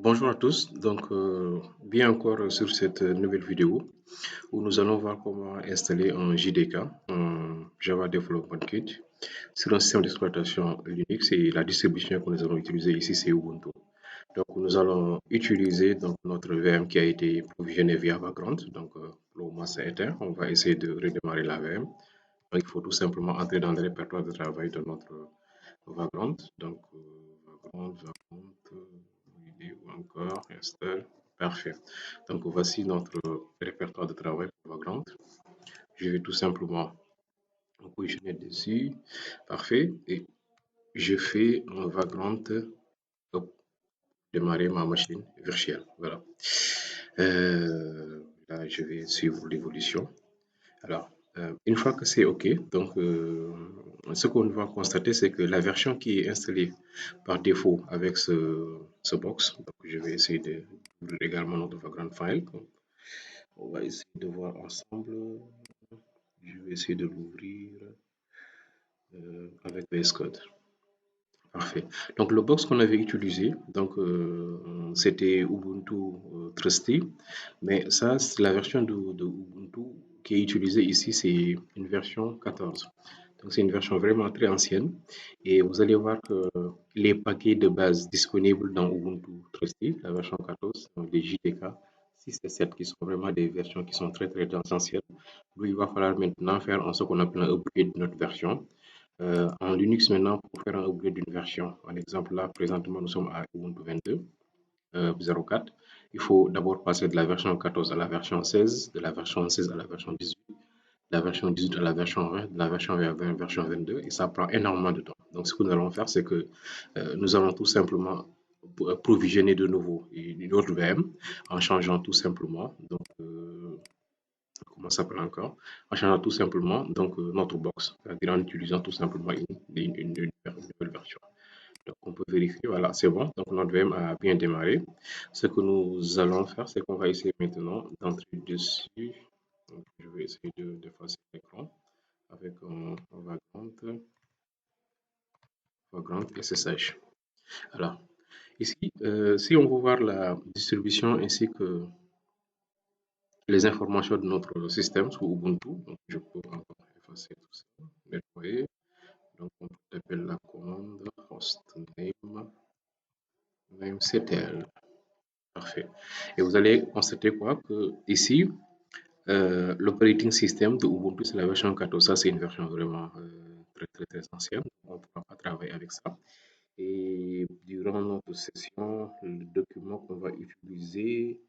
Bonjour à tous, bien encore sur cette nouvelle vidéo où nous allons voir comment installer un JDK, un Java Development Kit, sur un système d'exploitation Linux et la distribution que nous allons utiliser ici c'est Ubuntu. Donc nous allons utiliser notre VM qui a été provisionné via Vagrant, le moment c'est éteint, on va essayer de redémarrer la VM. Donc il faut tout simplement entrer dans le répertoire de travail de notre Vagrant, Vagrant, vidéo encore, install, parfait. Donc voici notre répertoire de travail pour Vagrant. Je vais tout simplement me positionner dessus, parfait, et je fais un Vagrant, hop, démarrer ma machine virtuelle, voilà. Là, je vais suivre l'évolution. Alors, une fois que c'est OK, ce qu'on va constater, c'est que la version qui est installée par défaut avec ce box, donc je vais essayer d'ouvrir également notre background file. On va essayer de voir ensemble. Je vais essayer de l'ouvrir avec VS Code. Parfait. Donc, le box qu'on avait utilisé, c'était Ubuntu Trusty, mais ça, c'est la version de Ubuntu qui est utilisée ici, c'est une version 14. Donc, c'est une version vraiment très ancienne. Et vous allez voir que les paquets de base disponibles dans Ubuntu Trusty, la version 14, donc les JDK 6 et 7, qui sont vraiment des versions qui sont très, très anciennes. Donc, il va falloir maintenant faire ce qu'on appelle un upgrade de notre version. En Linux maintenant, pour faire un upgrade d'une version, par exemple là, présentement, nous sommes à Ubuntu 22, 04. Il faut d'abord passer de la version 14 à la version 16, de la version 16 à la version 18, de la version 18 à la version 20, de la version 20 à la version 22, et ça prend énormément de temps. Donc, ce que nous allons faire, c'est que nous allons tout simplement provisionner de nouveau une autre VM en changeant tout simplement. Comment ça s'appelle encore, en changeant tout simplement notre box, c'est-à-dire en utilisant tout simplement une nouvelle version. Donc on peut vérifier, voilà, c'est bon. Donc notre VM a bien démarré. Ce que nous allons faire, c'est qu'on va essayer maintenant d'entrer dessus. Donc, je vais essayer d'effacer l'écran avec un vagrant SSH. Alors, ici, si on veut voir la distribution ainsi que les informations de notre système sous Ubuntu, donc je peux encore effacer tout ça, nettoyer. Donc on peut taper la commande hostname namectl. Parfait. Et vous allez constater quoi que ici, l'operating system de Ubuntu, c'est la version 14. Ça, c'est une version vraiment très ancienne. On ne pourra pas travailler avec ça. Et durant notre session, le document qu'on va utiliser,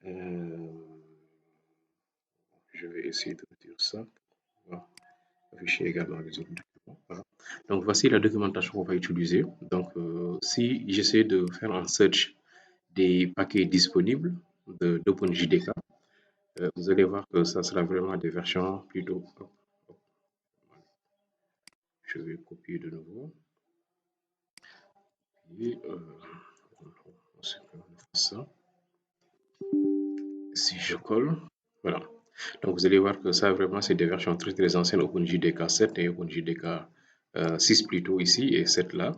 euh, je vais essayer de dire ça pour pouvoir afficher également les autres documents. Voilà. Donc, voici la documentation qu'on va utiliser. Si j'essaie de faire un search des paquets disponibles d'OpenJDK, vous allez voir que ça sera vraiment des versions plutôt. Je vais copier de nouveau. Et on supprime ça. Si je colle, voilà. Donc vous allez voir que ça vraiment c'est des versions très anciennes, OpenJDK 7 et OpenJDK 6 plutôt ici et 7 là.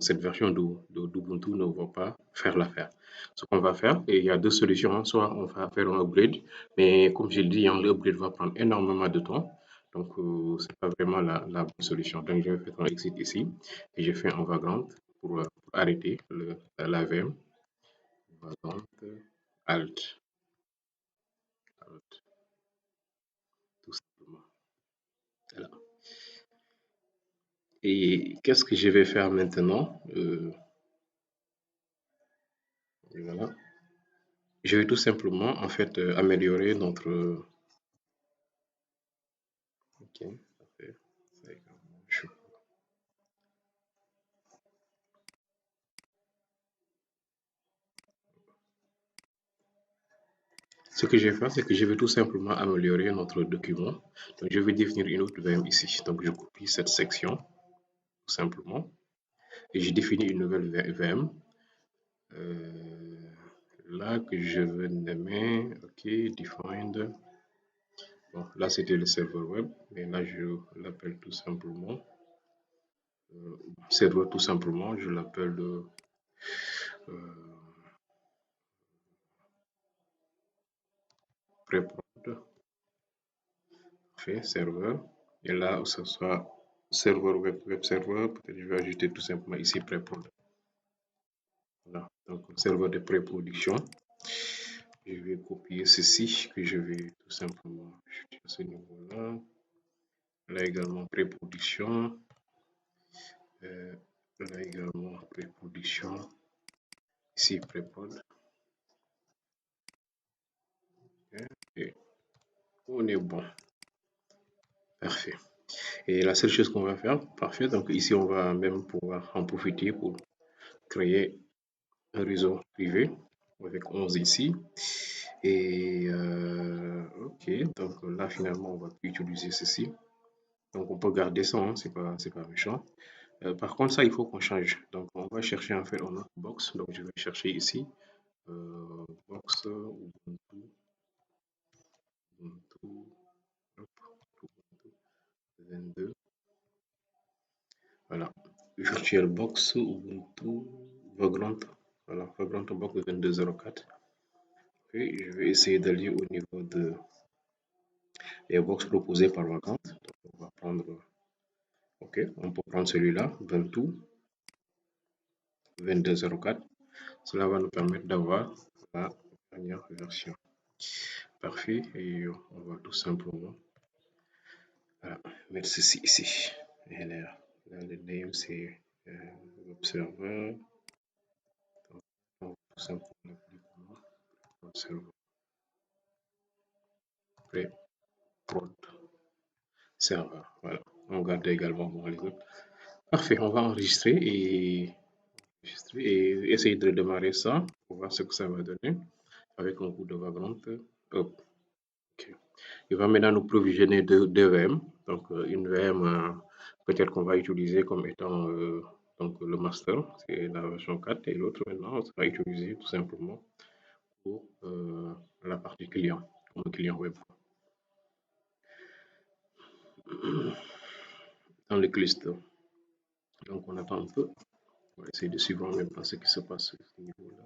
Cette version d'Ubuntu ne va pas faire l'affaire. Ce qu'on va faire, et il y a deux solutions, hein. Soit on va faire un upgrade, mais comme je l'ai dit, l'upgrade va prendre énormément de temps. C'est pas vraiment la bonne solution. Donc je vais faire un exit ici et je fais un vagrant pour arrêter la VM. Vagrant alt, alt, tout simplement. Voilà. Et qu'est-ce que je vais faire maintenant? Voilà. Je vais tout simplement, en fait, améliorer notre. Ok, parfait. Ça également, ce que je vais faire, c'est que je vais tout simplement améliorer notre document. Donc, je vais définir une autre VM ici. Donc, je copie cette section, tout simplement, et je définis une nouvelle VM. Là, que je vais nommer, ok, defined. Bon, là, c'était le serveur web, mais là, je l'appelle tout simplement serveur tout simplement, je l'appelle préprod, fait, serveur. Et là, où ce soit serveur web serveur, peut-être je vais ajouter tout simplement ici préprod. Voilà, donc serveur de pré-production. Je vais copier ceci que je vais tout simplement ajouter à ce niveau-là. Là également pré-production. Là également pré-production. Ici pré-prod. Et on est bon. Parfait. Et la seule chose qu'on va faire, parfait, donc ici on va même pouvoir en profiter pour créer un réseau privé avec 11 ici. Et ok, donc là finalement on va plus utiliser ceci. Donc on peut garder ça, hein, c'est pas méchant. Par contre ça il faut qu'on change. Donc on va chercher en fait un autre box. Donc je vais chercher ici box Ubuntu, Ubuntu, hop, Ubuntu 22. Voilà. VirtualBox Ubuntu Vagrant. Voilà, Vagrant Box 2204. Et je vais essayer d'aller au niveau des box proposées par Vagrant. Donc, on va prendre, ok, on peut prendre celui-là, 2204. Cela va nous permettre d'avoir la dernière version. Parfait. Et on va tout simplement voilà, mettre ceci ici. Et là, le name, c'est web server. Donc, on va tout simplement l'appeler comment? Web server. Pré-prod server. Voilà. On garde également bon, les autres. Parfait. On va enregistrer et essayer de redémarrer ça pour voir ce que ça va donner avec un coup de Vagrant. Hop. Ok. Il va maintenant nous provisionner deux VM. Donc, une VM, peut-être qu'on va utiliser comme étant donc, le master, c'est la version 4, et l'autre maintenant, on va utiliser tout simplement pour la partie client, comme client web. Dans le cluster. Donc, on attend un peu. On va essayer de suivre en même temps ce qui se passe à ce niveau-là.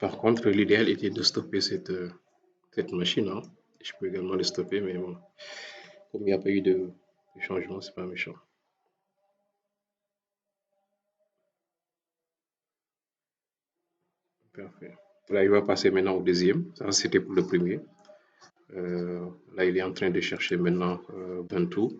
Par contre, l'idéal était de stopper cette machine, hein. Je peux également le stopper, mais bon, comme il n'y a pas eu de changement, c'est pas méchant. Parfait. Là, il va passer maintenant au deuxième. Ça, c'était pour le premier. Là, il est en train de chercher maintenant Ubuntu.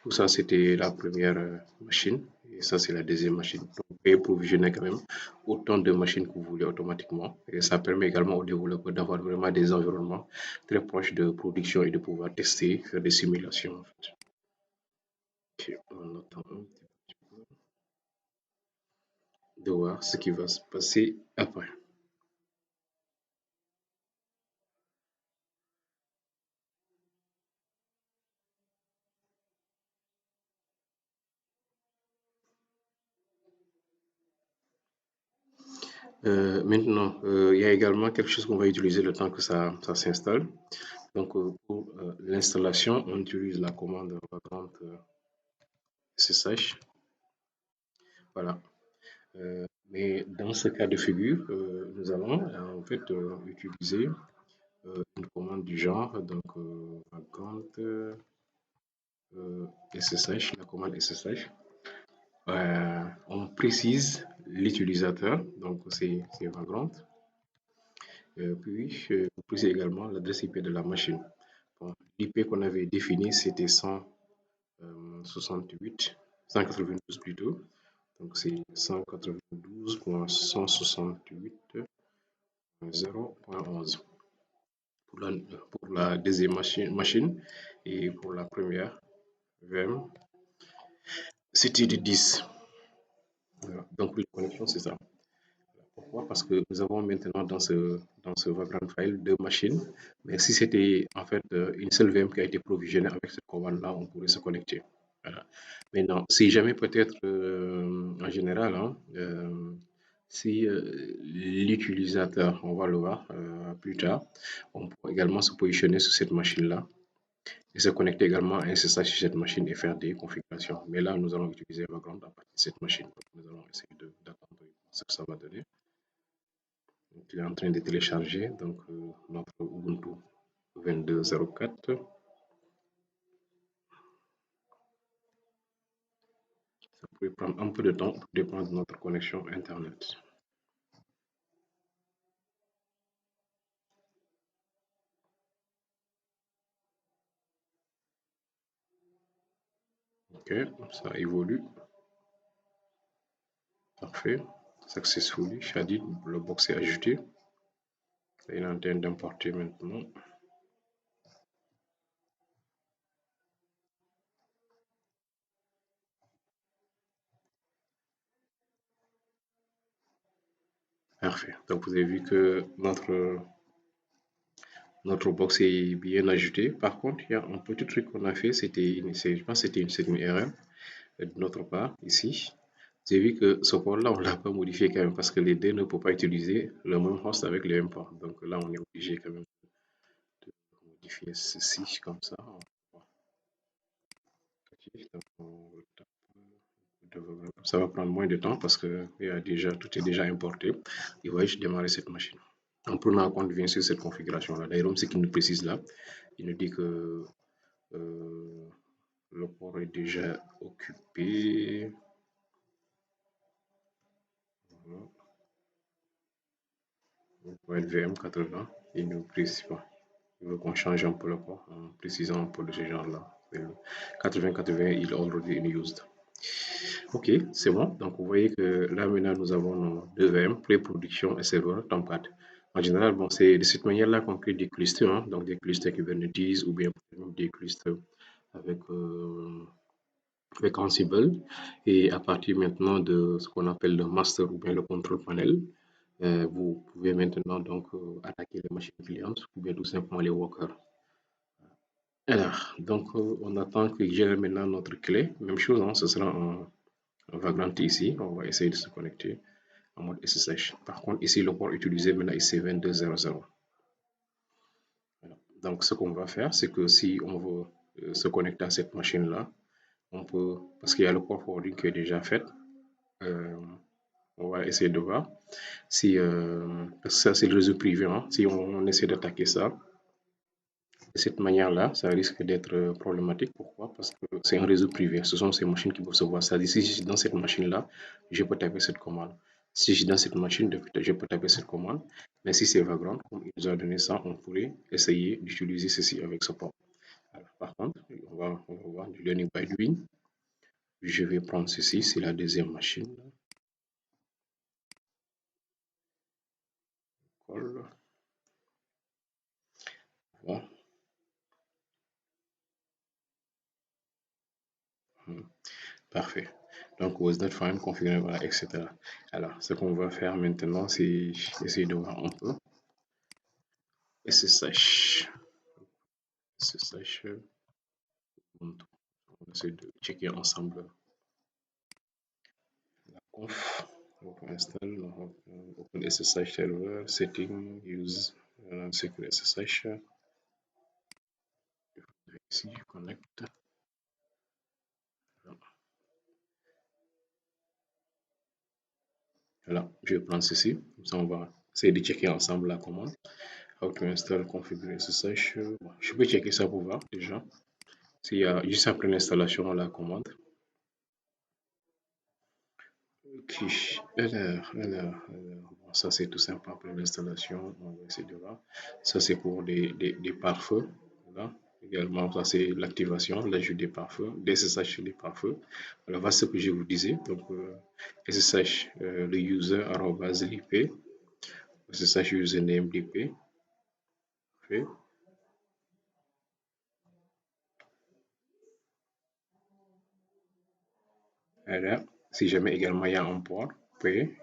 Tout ça, c'était la première machine. Et ça, c'est la deuxième machine. Donc, vous pouvez provisionner quand même autant de machines que vous voulez automatiquement. Et ça permet également aux développeurs d'avoir vraiment des environnements très proches de production et de pouvoir tester, faire des simulations. En fait. Ok, on attend un petit peu de voir ce qui va se passer après. Maintenant, il y a également quelque chose qu'on va utiliser le temps que ça s'installe. Donc, pour l'installation, on utilise la commande vagrant SSH. Voilà. Mais dans ce cas de figure, nous allons en fait utiliser une commande du genre, donc vagrant SSH, la commande SSH. On précise l'utilisateur, donc c'est vagrant. Puis, vous précisez également l'adresse IP de la machine. Bon, l'IP qu'on avait défini, c'était 168, 192 plutôt. Donc, c'est 192.168.0.11 pour la deuxième machine et pour la première VM, c'était de 10. Voilà. Donc, la connexion, c'est ça. Pourquoi? Parce que nous avons maintenant dans ce Vagrant file deux machines. Mais si c'était en fait une seule VM qui a été provisionnée avec cette commande-là, on pourrait se connecter. Voilà. Maintenant, si jamais peut-être en général, hein, Si l'utilisateur, on va le voir plus tard, on peut également se positionner sur cette machine-là et se connecter également à un SSH sur cette machine et faire des configurations. Mais là, nous allons utiliser Vagrant à partir de cette machine. Donc, nous allons essayer d'attendre ce que ça va donner. Donc, il est en train de télécharger donc, notre Ubuntu 22.04. Ça peut prendre un peu de temps pour dépendre de notre connexion Internet. Ok, ça évolue. Parfait. Successfully, Shadid, le box est ajouté. Il est en train d'importer maintenant. Parfait. Donc, vous avez vu que notre box est bien ajouté. Par contre, il y a un petit truc qu'on a fait. Je pense que c'est une erreur de notre part ici. Vous avez vu que ce port-là, on ne l'a pas modifié quand même parce que les deux ne peuvent pas utiliser le même host avec le même port. Donc là, on est obligé quand même de modifier ceci comme ça. Donc, on tape ça va prendre moins de temps parce que tout est déjà importé. Il va juste démarrer cette machine. En prenant en compte bien sûr cette configuration-là. D'ailleurs, ce qu'il nous précise là, il nous dit que euh, le port est déjà occupé. Voilà. Pour LVM80, il ne précise pas. Il veut qu'on change un peu le port en précisant un peu de ce genre-là. 80-80, il est already in used. Ok, c'est bon. Donc, vous voyez que là, maintenant, nous avons nos deux VM, pré-production et serveur Tomcat. En général, bon, c'est de cette manière-là qu'on crée des clusters, hein, donc des clusters Kubernetes ou bien des clusters avec, avec Ansible. Et à partir maintenant de ce qu'on appelle le master ou bien le control panel, vous pouvez maintenant donc attaquer les machines clientes ou bien tout simplement les workers. Alors, donc, on attend qu'il gère maintenant notre clé. Même chose, hein, ce sera un Vagrant ici. On va essayer de se connecter en mode SSH. Par contre, ici, le port utilisé maintenant ici 2200. Voilà. Donc, ce qu'on va faire, c'est que si on veut se connecter à cette machine-là, on peut, parce qu'il y a le port forwarding qui est déjà fait, euh, on va essayer de voir si, parce que ça c'est le réseau privé, hein. Si on essaie d'attaquer ça, de cette manière-là, ça risque d'être problématique. Pourquoi? Parce que c'est un réseau privé. Ce sont ces machines qui peuvent se voir. C'est-à-dire, si je suis dans cette machine-là, je peux taper cette commande. Si je suis dans cette machine, je peux taper cette commande. Mais si c'est Vagrant, comme il nous a donné ça, on pourrait essayer d'utiliser ceci avec ce port. Alors, par contre, on va voir du learning by doing. Je vais prendre ceci, c'est la deuxième machine. Colle. Voilà. Parfait. Donc, was not found, configure, voilà, etc. Alors, ce qu'on va faire maintenant, c'est essayer de voir un peu. SSH. SSH. On essaie de checker ensemble la conf. Donc, on installe, open SSH server, setting, use, secure SSH. Ici, connect. Voilà, je vais prendre ceci. Comme ça, on va essayer de checker ensemble la commande. How to install, configure SSH. Bon, je peux checker ça pour voir déjà. S'il y a juste après l'installation la commande. Ok, alors, bon, ça c'est tout simple après l'installation. On va essayer de voir. Ça c'est pour des pare-feux. Voilà. Également, ça c'est l'activation, l'ajout des pare-feux, des SSH sur les pare-feux. Voilà, voilà ce que je vous disais. Donc, SSH, le user, arrobase l'IP, SSH username d'IP. Okay. Voilà. Si jamais également il y a un port, P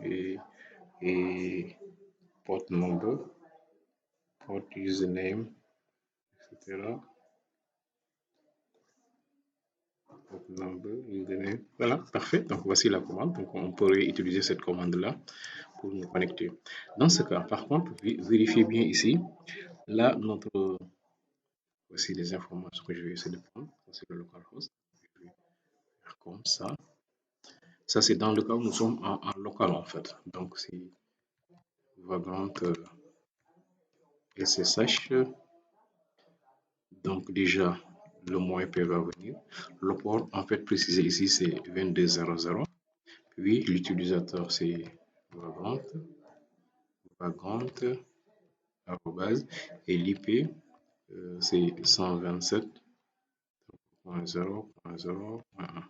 et port number, port username, etc. Donc, number, username. Voilà, parfait. Donc, voici la commande. Donc, on pourrait utiliser cette commande-là pour nous connecter. Dans ce cas, par contre, vérifiez bien ici. Là, voici les informations que je vais essayer de prendre. C'est le localhost. Je vais faire comme ça. Ça, c'est dans le cas où nous sommes en local, en fait. Donc, c'est Vagrant SSH. Donc, déjà, le mot IP va venir. Le port, en fait, précisé ici, c'est 2200. Puis, l'utilisateur, c'est Vagrant, Vagrant, arrobase, et l'IP, c'est 127.0.0.1.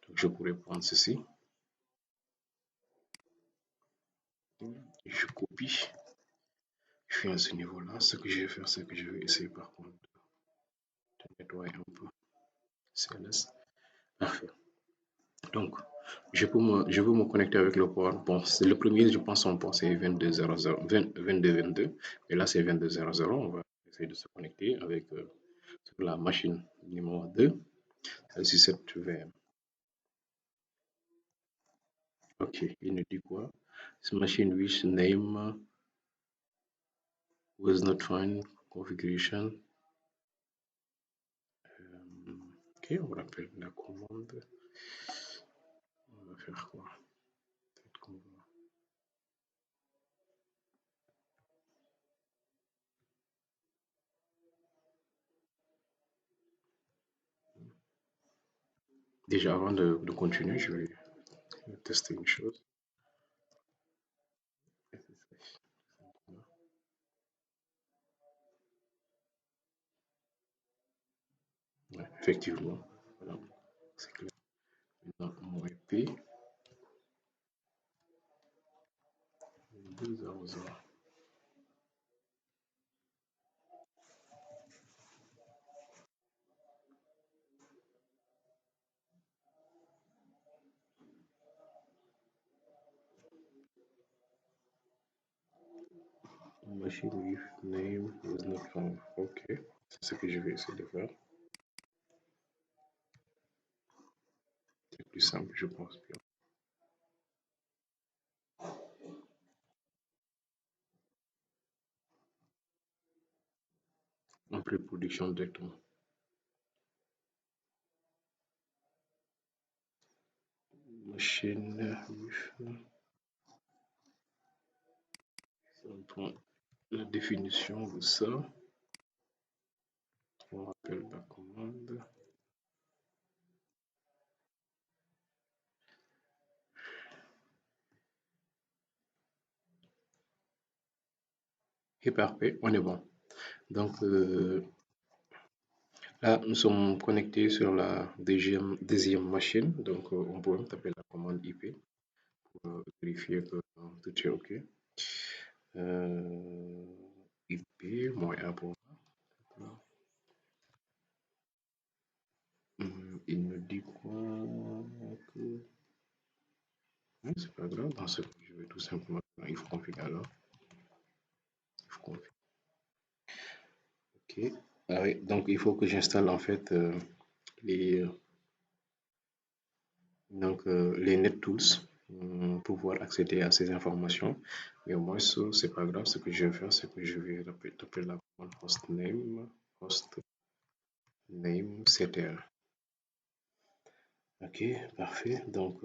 Donc, je pourrais prendre ceci. Je copie. Je suis à ce niveau-là. Ce que je vais faire, c'est que je vais essayer par contre de nettoyer un peu. CLS. Parfait. Donc, je veux me connecter avec le port. Bon, c'est le premier, je pense, son port, c'est 2200, et là, c'est 2200. On va essayer de se connecter avec sur la machine numéro 2, c'est cette VM. Ok, il nous dit quoi? This machine which name was not found configuration. Ok, on rappelle la commande. On va faire quoi? Déjà, avant de continuer, je vais tester une chose. Ouais, effectivement, voilà, c'est clair. Maintenant, mon IP 200. Machine with name was not found. Ok, c'est ce que je vais essayer de faire. C'est plus simple, je pense bien. En pré-production directement. Machine with. On prend la définition de ça. On rappelle la commande. Et parfait, on est bon. Donc là, nous sommes connectés sur la deuxième machine. Donc on peut taper la commande IP pour vérifier que tout est OK. IP, moins A pour moi. Il me dit quoi que... c'est pas grave, dans ce cas, je vais tout simplement if config alors. If config. OK. Ah oui, donc il faut que j'installe en fait les, les NetTools pour pouvoir accéder à ces informations. Mais au moins, ça, c'est pas grave. Ce que je vais faire, c'est que je vais taper la commande hostname ctl. Ok, parfait. Donc,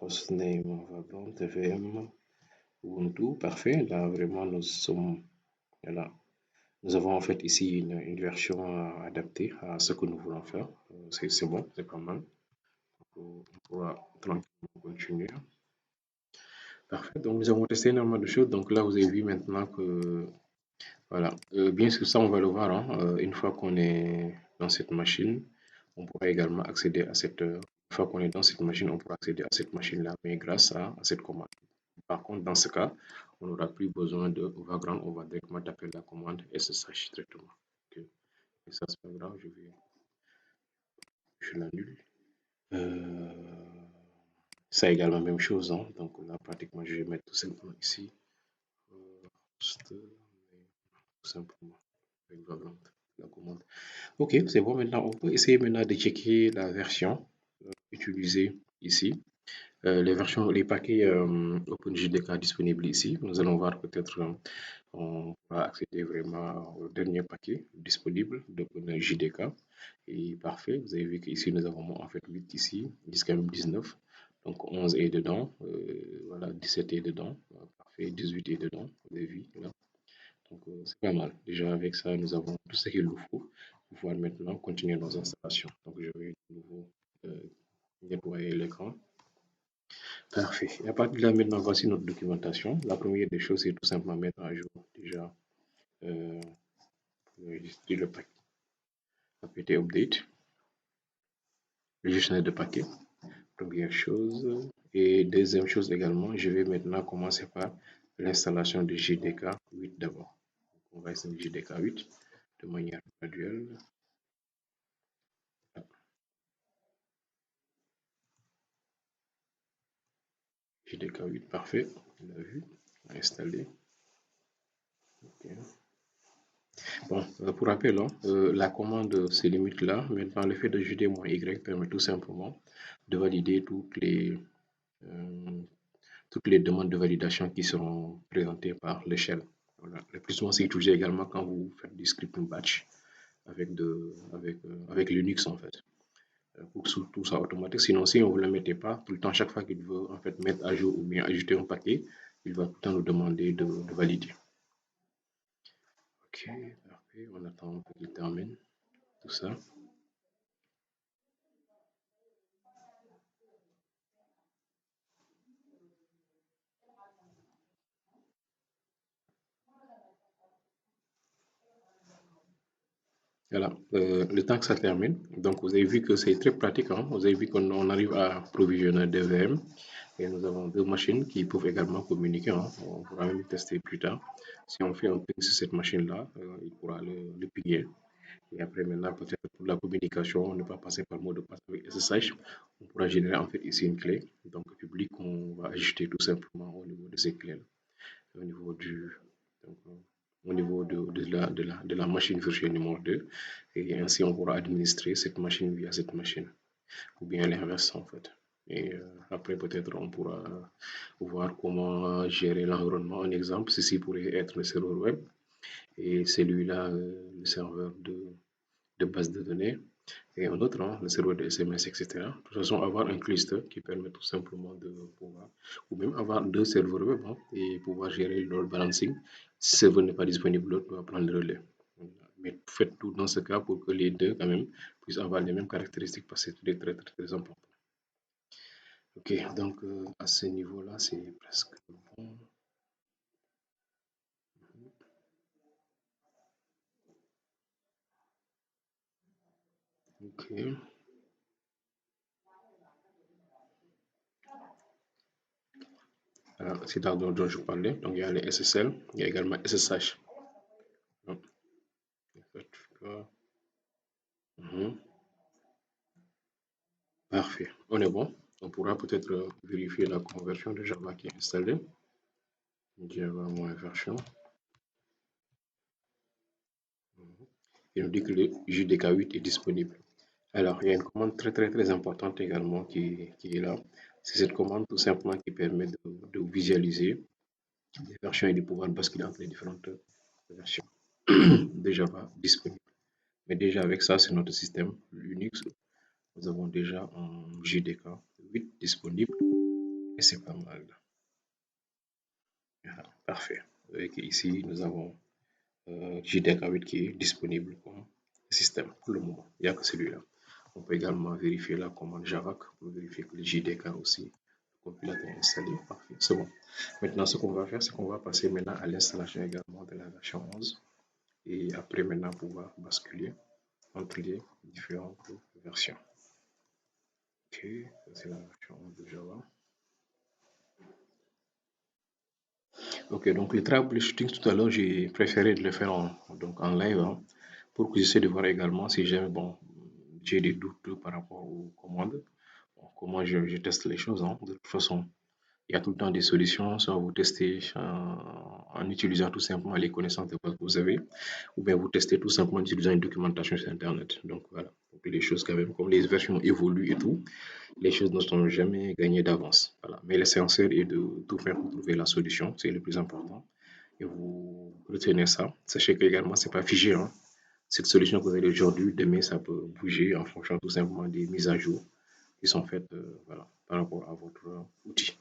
hostname, on va prendre tvm Ubuntu, parfait. Là, vraiment, nous sommes là. Nous avons en fait ici une version adaptée à ce que nous voulons faire. C'est bon, c'est pas mal. On pourra tranquillement continuer. Parfait. Donc, nous avons testé énormément de choses. Donc, là, vous avez vu maintenant que, voilà. Bien sûr, ça, on va le voir, hein. Une fois qu'on est dans cette machine, on pourra également accéder à cette. Une fois qu'on est dans cette machine, on pourra accéder à cette machine-là, mais grâce à cette commande. Par contre, dans ce cas, on n'aura plus besoin de Vagrant. On va directement taper la commande SSH directement. Ok. Et ça, c'est pas grave. Je l'annule. Ça également, même chose, hein. Donc, là, pratiquement, je vais mettre tout simplement ici. Juste, tout simplement avec Vagrant, la commande. Ok, c'est bon. Maintenant, on peut essayer maintenant de checker la version. utiliser ici. Les paquets OpenJDK disponibles ici. Nous allons voir peut-être on va accéder vraiment au dernier paquet disponible d'OpenJDK. Et parfait, vous avez vu qu'ici nous avons en fait 8 ici, jusqu'à même 19. Donc 11 est dedans, voilà, 17 est dedans, parfait, 18 est dedans, vous avez vu là. Donc c'est pas mal. Déjà avec ça, nous avons tout ce qu'il nous faut pour pouvoir maintenant continuer nos installations. Donc je vais de nouveau euh, nettoyer l'écran. Parfait. Et à partir de là, maintenant, voici notre documentation. La première des choses, c'est tout simplement mettre à jour déjà euh, le paquet apt update, le gestionnaire de paquet, première chose. Et deuxième chose également, je vais maintenant commencer par l'installation de JDK 8 d'abord. On va installer JDK 8 de manière graduelle. JDK 8, parfait. On l'a vu, installé. Okay. Bon, pour rappel, hein, la commande se limite là. Maintenant, le fait de -y permet tout simplement de valider euh, toutes les demandes de validation qui seront présentées par l'échelle. Voilà. Le plus souvent, c'est utilisé également quand vous faites du scripting batch avec Linux en fait. Pour que tout soit automatique. Sinon, si on ne vous le mettez pas, tout le temps, chaque fois qu'il veut en fait mettre à jour ou bien ajouter un paquet, il va tout le temps nous demander de valider. Ok, parfait. On attend qu'il termine tout ça. Voilà, le temps que ça termine. Donc, vous avez vu que c'est très pratique, hein. Vous avez vu qu'on arrive à provisionner des VM et nous avons deux machines qui peuvent également communiquer, hein. On pourra même tester plus tard. Si on fait un ping sur cette machine-là, il pourra le pinguer. Et après, maintenant, peut-être pour la communication, ne pas passer par mot de passe avec SSH. On pourra générer en fait ici une clé, donc public, on va ajouter tout simplement au niveau de ces clés-là, au niveau donc, au niveau de la machine virtuelle numéro 2. Et ainsi, on pourra administrer cette machine via cette machine, ou bien l'inverse en fait. Et après, peut-être, on pourra voir comment gérer l'environnement. Un exemple, ceci pourrait être le serveur web et celui-là, le serveur de base de données et un autre, hein, le serveur de SMS, etc. De toute façon, avoir un cluster qui permet tout simplement de pouvoir, ou même avoir deux serveurs web, hein, et pouvoir gérer le load balancing. Si le serveur n'est pas disponible, l'autre doit prendre le relais. Mais faites tout dans ce cas pour que les deux, quand même, puissent avoir les mêmes caractéristiques parce que c'est très, très, très important. Ok, donc à ce niveau-là, c'est presque bon. Ok, alors, c'est là dont je parlais. Donc, il y a les SSL, il y a également SSH. Donc, mhm. Parfait, on est bon. On pourra peut-être vérifier la conversion de Java qui est installée. Java moins version. Il nous dit que le JDK8 est disponible. Alors, il y a une commande très très très importante également qui est là. C'est cette commande tout simplement qui permet de visualiser les versions et de pouvoir basculer entre les différentes versions de Java disponibles. Mais déjà avec ça, c'est notre système Linux. Nous avons déjà un JDK8 disponible et c'est pas mal. Voilà, parfait. Et ici, nous avons JDK8 qui est disponible comme système pour le moment. Il n'y a que celui-là. On peut également vérifier la commande Javac pour vérifier que le JDK aussi, le compilateur est installé. Parfait, c'est bon. Maintenant, ce qu'on va faire, c'est qu'on va passer maintenant à l'installation également de la version 11 et après maintenant pouvoir basculer entre les différentes versions. Ok, ça c'est la version 11 de Java. Ok, donc le troubleshooting tout à l'heure, j'ai préféré de le faire donc en live, hein, pour que j'essaie de voir également si j'ai bon, j'ai des doutes par rapport aux commandes, bon, comment je teste les choses, hein. De toute façon, Il y a tout le temps des solutions, soit vous testez en utilisant tout simplement les connaissances de base que vous avez, ou bien vous testez tout simplement en utilisant une documentation sur Internet. Donc voilà, donc, les choses quand même, comme les versions évoluent et tout, les choses ne sont jamais gagnées d'avance. Voilà. Mais l'essentiel est de tout faire pour trouver la solution, c'est le plus important. Et vous retenez ça. Sachez qu'également, c'est pas figé, hein. Cette solution que vous avez aujourd'hui, demain, ça peut bouger en fonction tout simplement des mises à jour qui sont faites voilà, par rapport à votre outil.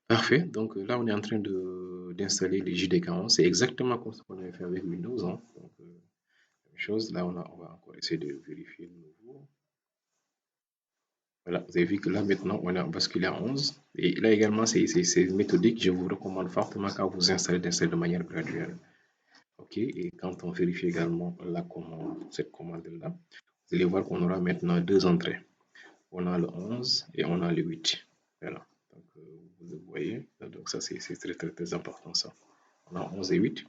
Parfait. Donc là, on est en train d'installer les JDK11. C'est exactement comme ce qu'on avait fait avec Windows, hein. Donc, même chose. Là, on va encore essayer de vérifier de nouveau. Voilà, vous avez vu que là, maintenant, on a basculé à 11. Et là également, c'est méthodique. Je vous recommande fortement quand vous installez d'installer de manière graduelle. OK. Et quand on vérifie également la commande, cette commande-là, vous allez voir qu'on aura maintenant deux entrées. On a le 11 et on a le 8. Voilà. Donc, vous le voyez. Donc, ça, c'est très, très, très important, ça. On a 11 et 8.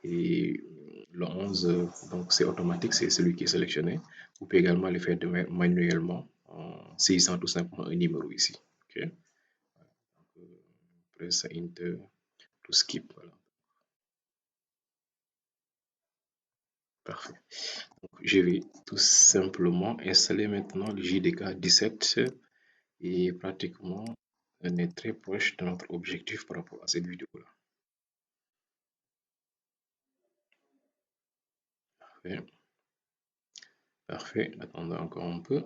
Et le 11, donc, c'est automatique, c'est celui qui est sélectionné. Vous pouvez également le faire manuellement en saisissant tout simplement un numéro ici. OK. Donc, press Enter to skip. Voilà. Parfait. Donc, je vais tout simplement installer maintenant le JDK 17 et pratiquement on est très proche de notre objectif par rapport à cette vidéo-là. Parfait. Parfait. Attendons encore un peu.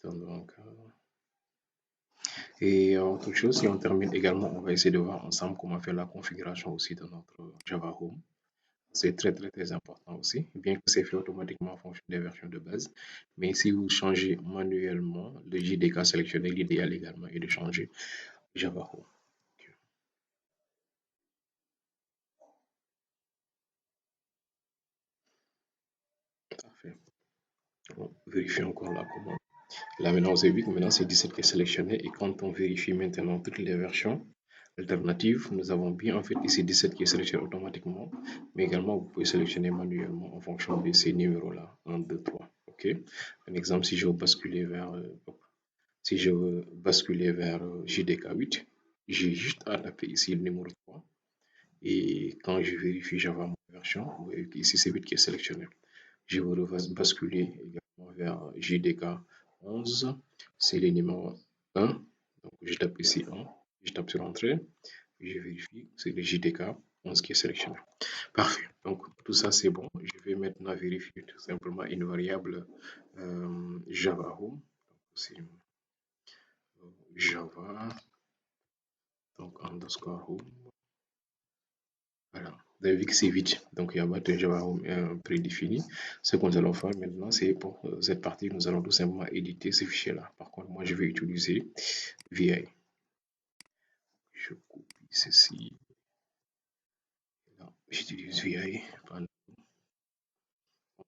Attendons encore. Et autre chose, si on termine également, on va essayer de voir ensemble comment faire la configuration aussi de notre Java Home. C'est très, très, très important aussi, bien que c'est fait automatiquement en fonction des versions de base. Mais si vous changez manuellement le JDK sélectionné, l'idéal également est de changer Java Home. Parfait. On vérifie encore la commande. Là, maintenant, vous avez vu que maintenant, c'est 17 qui est sélectionné. Et quand on vérifie maintenant toutes les versions alternatives, nous avons bien en fait ici 17 qui est sélectionné automatiquement. Mais également, vous pouvez sélectionner manuellement en fonction de ces numéros-là. 1, 2, 3. OK? Un exemple, si je veux basculer vers, JDK 8, j'ai juste à taper ici le numéro 3. Et quand je vérifie Java mon version, vous voyez qu'ici, c'est 8 qui est sélectionné. Je vais basculer également vers JDK 11. C'est le numéro 1. Donc, je tape ici 1. Je tape sur Entrée. Je vérifie. C'est le JDK 11 qui est sélectionné. Parfait. Donc, tout ça, c'est bon. Je vais maintenant vérifier tout simplement une variable Java Home. C'est Java. Donc, underscore home. Voilà. Vous avez vu que c'est vide. Donc, il y a pas de Java Home prédéfini. Ce que nous allons faire maintenant, c'est pour cette partie, nous allons tout simplement éditer ce fichier-là. Par contre, moi, je vais utiliser VI. Je copie ceci. J'utilise VI.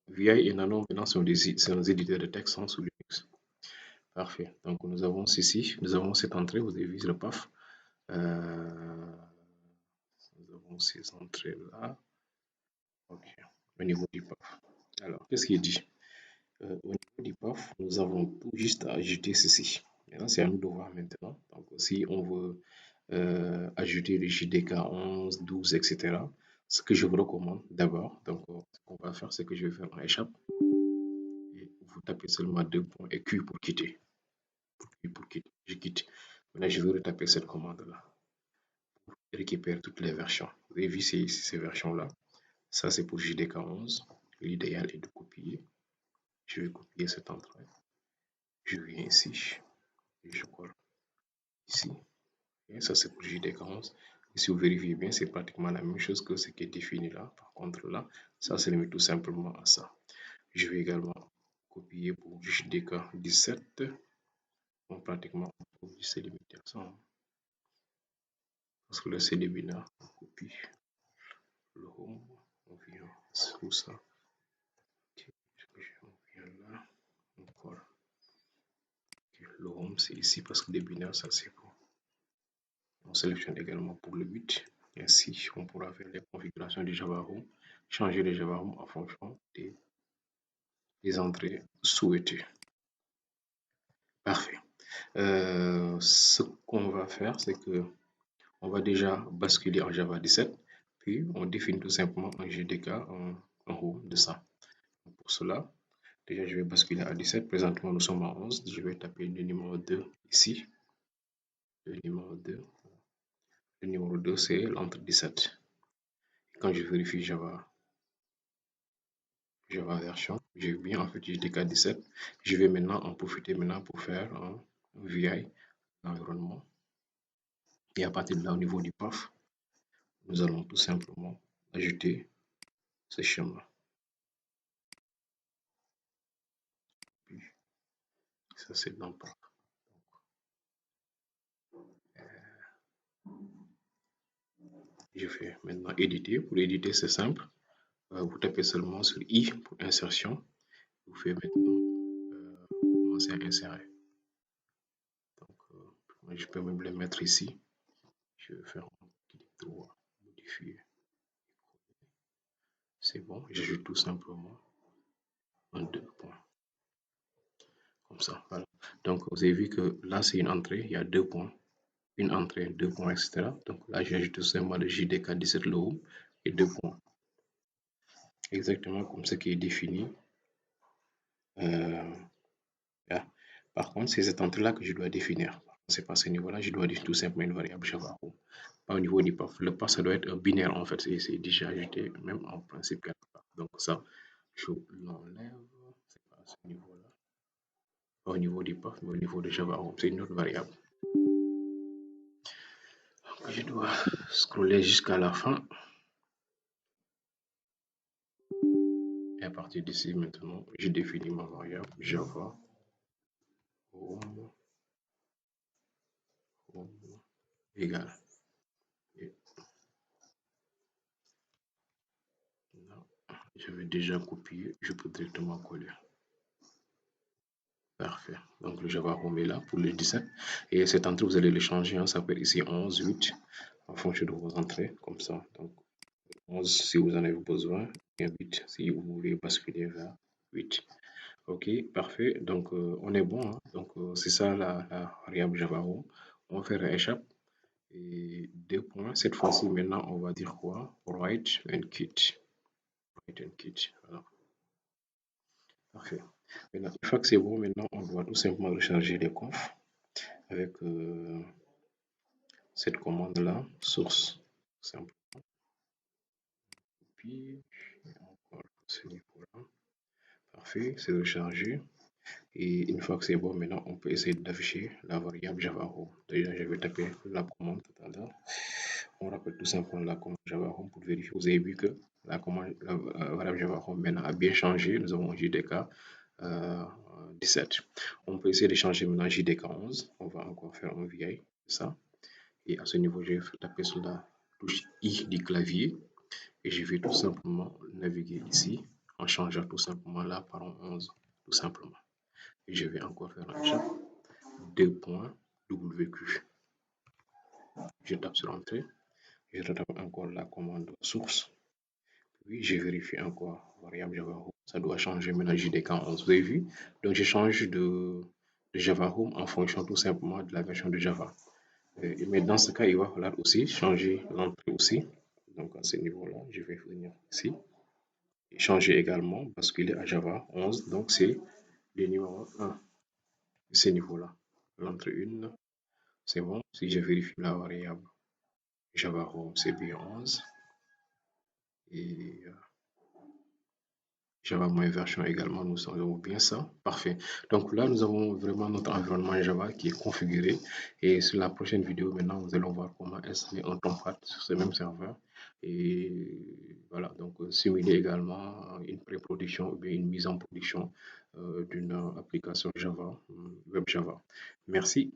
VI et Nano, maintenant, sont des éditeurs de texte sous Linux. Parfait. Donc, nous avons ceci. Nous avons cette entrée. Vous avez vu le PAF. Nous avons ces entrées-là. OK. Au niveau du PAF. Alors, qu'est-ce qui est dit? Au niveau du PAF, nous avons tout juste à ajouter ceci. Maintenant, c'est à nous de voir maintenant. Donc, si on veut ajouter le JDK 11, 12, etc., ce que je vous recommande d'abord, donc, ce qu'on va faire, c'est que je vais faire un échappe et vous tapez seulement deux points et Q pour quitter. Et pour quitter, je quitte. Maintenant, je vais retaper cette commande-là pour récupérer toutes les versions. Vous avez vu ces versions-là. Ça, c'est pour JDK 11. L'idéal est de copier. Je vais copier cette entrée. Je viens ici et je colle ici. Et ça, c'est pour JD11. Et si vous vérifiez bien, c'est pratiquement la même chose que ce qui est défini là. Par contre, là, ça se limite tout simplement à ça. Je vais également copier pour JDK17. Donc, pratiquement, on peut se limiter à ça, hein. Parce que là, c'est des binaires. On copie le home. On vient sous ça. Ok, on vient là. On colle. Ok, le home, c'est ici parce que des binaires, ça, c'est bon. On sélectionne également pour le 8. Ainsi, on pourra faire les configurations du Java Home, changer le Java Home en fonction des les entrées souhaitées. Parfait. Ce qu'on va faire, c'est que on va déjà basculer en Java 17, puis on définit tout simplement un GDK en haut de ça. Pour cela, déjà, je vais basculer à 17. Présentement, nous sommes à 11. Je vais taper le numéro 2 ici. Le numéro 2. Le numéro 2, c'est l'entre 17. Quand je vérifie Java version, j'ai bien en fait JDK 17. Je vais maintenant en profiter maintenant pour faire un VI, l'environnement. Et à partir de là, au niveau du path, nous allons tout simplement ajouter ce schéma. Puis, ça, c'est dans le path. Je fais maintenant éditer. Pour éditer, c'est simple. Vous tapez seulement sur I pour insertion. Vous faites maintenant commencer à insérer. Donc, je peux même le mettre ici. Je vais faire un clic droit, modifier. C'est bon. J'ajoute tout simplement un 2 points. Comme ça, voilà. Donc, vous avez vu que là, c'est une entrée. Il y a 2 points. Une entrée, 2 points, etc. Donc là, j'ajoute tout simplement le JDK 17 le home et 2 points. Exactement comme ce qui est défini. Là. Par contre, c'est cette entrée-là que je dois définir. C'est pas à ce niveau-là, je dois dire tout simplement une variable Java home. Pas au niveau du path. Le path, ça doit être un binaire en fait. C'est déjà ajouté, même en principe quelque part. Donc ça, je l'enlève. C'est pas à ce niveau-là. Pas au niveau du path, mais au niveau de Java home. C'est une autre variable. Donc, je dois scroller jusqu'à la fin. Et à partir d'ici, maintenant, je définis ma variable Java home, home égale. Et là, je vais déjà copier, je peux directement coller. Parfait. Donc le Java Home est là pour le 17. Et cette entrée, vous allez le changer. Hein, ça peut être ici 11, 8, en fonction de vos entrées, comme ça. Donc 11 si vous en avez besoin, et 8 si vous voulez basculer vers 8. Ok, parfait. Donc on est bon. Hein. Donc c'est ça la variable Java Home. On va faire un échappe. Et 2 points. Cette fois-ci, maintenant, on va dire quoi? Write and kit. Write and kit. Voilà. Parfait. Maintenant, une fois que c'est bon, maintenant, on doit tout simplement recharger les confs avec cette commande-là, source. Simple. Puis, encore ce niveau-là. Parfait, c'est rechargé. Et une fois que c'est bon, maintenant, on peut essayer d'afficher la variable Java Home. Déjà, je vais taper la commande tout à l'heure. On rappelle tout simplement la commande Java Home pour vérifier. Vous avez vu que la commande, la variable Java Home maintenant a bien changé. Nous avons un JDK 17. On peut essayer de changer maintenant JDK 11. On va encore faire un VI, ça. Et à ce niveau, je vais taper sur la touche I du clavier et je vais tout simplement naviguer ici en changeant tout simplement là par un 11, tout simplement. Et je vais encore faire un chat 2 points WQ. Je tape sur Entrée, je retape encore la commande source, puis je vérifie encore variable Java Home. Ça doit changer maintenant JDK 11, vous avez vu? Donc je change de Java Home en fonction tout simplement de la version de Java. Mais dans ce cas, il va falloir aussi changer l'entrée aussi. Donc à ce niveau-là, je vais venir ici. Et changer également, basculer à Java 11. Donc c'est le numéro 1 de ce niveau-là. L'entrée 1, c'est bon. Si je vérifie la variable Java Home, c'est bien 11. Et Java moins version également, nous avons bien ça. Parfait. Donc là, nous avons vraiment notre environnement Java qui est configuré. Et sur la prochaine vidéo, maintenant, nous allons voir comment installer un Tomcat sur ce même serveur. Et voilà, donc simuler également une pré-production ou bien une mise en production d'une application Java, Web Java. Merci.